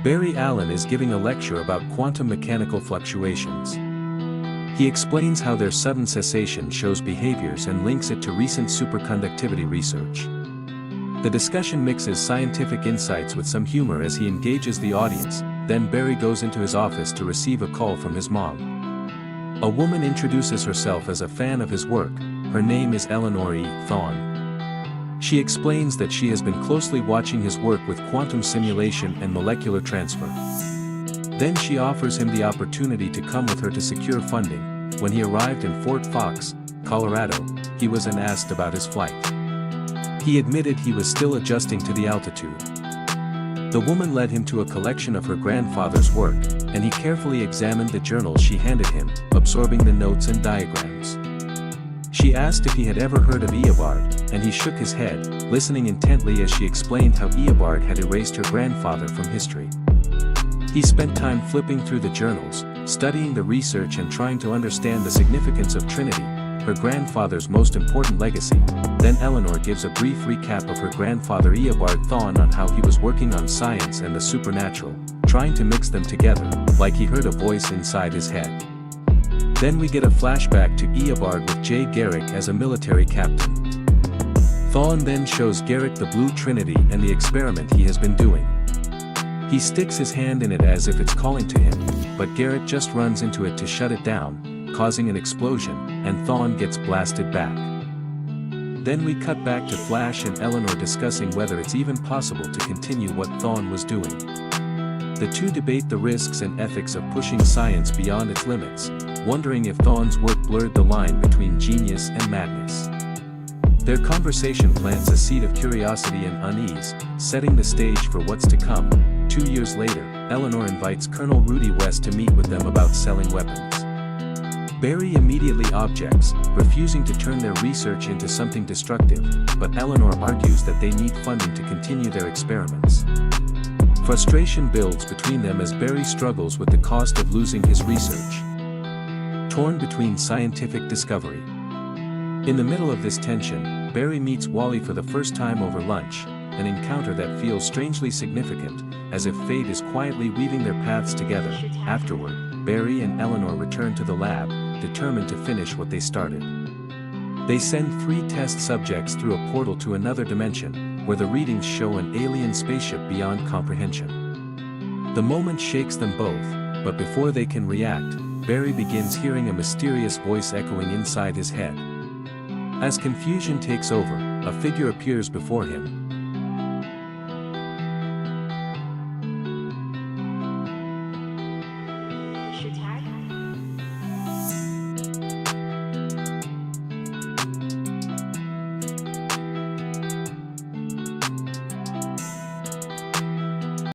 Barry Allen is giving a lecture about quantum mechanical fluctuations. He explains how their sudden cessation shows behaviors and links it to recent superconductivity research. The discussion mixes scientific insights with some humor as he engages the audience. Then Barry goes into his office to receive a call from his mom. A woman introduces herself as a fan of his work. Her name is Eobard Thawne. She explains that she has been closely watching his work with quantum simulation and molecular transfer. Then she offers him the opportunity to come with her to secure funding. When he arrived in Fort Fox, Colorado, he was asked about his flight. He admitted he was still adjusting to the altitude. The woman led him to a collection of her grandfather's work, and he carefully examined the journals she handed him, absorbing the notes and diagrams. She asked if he had ever heard of Eobard, and he shook his head, listening intently as she explained how Eobard had erased her grandfather from history. He spent time flipping through the journals, studying the research and trying to understand the significance of Trinity, her grandfather's most important legacy. Then Eleanor gives a brief recap of her grandfather Eobard Thawne on how he was working on science and the supernatural, trying to mix them together, like he heard a voice inside his head. Then we get a flashback to Eobard with Jay Garrick as a military captain. Thawne then shows Garrick the Blue Trinity and the experiment he has been doing. He sticks his hand in it as if it's calling to him, but Garrick just runs into it to shut it down, causing an explosion, and Thawne gets blasted back. Then we cut back to Flash and Eleanor discussing whether it's even possible to continue what Thawne was doing. The two debate the risks and ethics of pushing science beyond its limits, wondering if Thawne's work blurred the line between genius and madness. Their conversation plants a seed of curiosity and unease, setting the stage for what's to come. 2 years later, Eleanor invites Colonel Rudy West to meet with them about selling weapons. Barry immediately objects, refusing to turn their research into something destructive, but Eleanor argues that they need funding to continue their experiments. Frustration builds between them as Barry struggles with the cost of losing his research. Torn between scientific discovery. In the middle of this tension, Barry meets Wally for the first time over lunch, an encounter that feels strangely significant, as if fate is quietly weaving their paths together. Afterward, Barry and Eleanor return to the lab, determined to finish what they started. They send 3 test subjects through a portal to another dimension, where the readings show an alien spaceship beyond comprehension. The moment shakes them both, but before they can react, Barry begins hearing a mysterious voice echoing inside his head. As confusion takes over, a figure appears before him. Should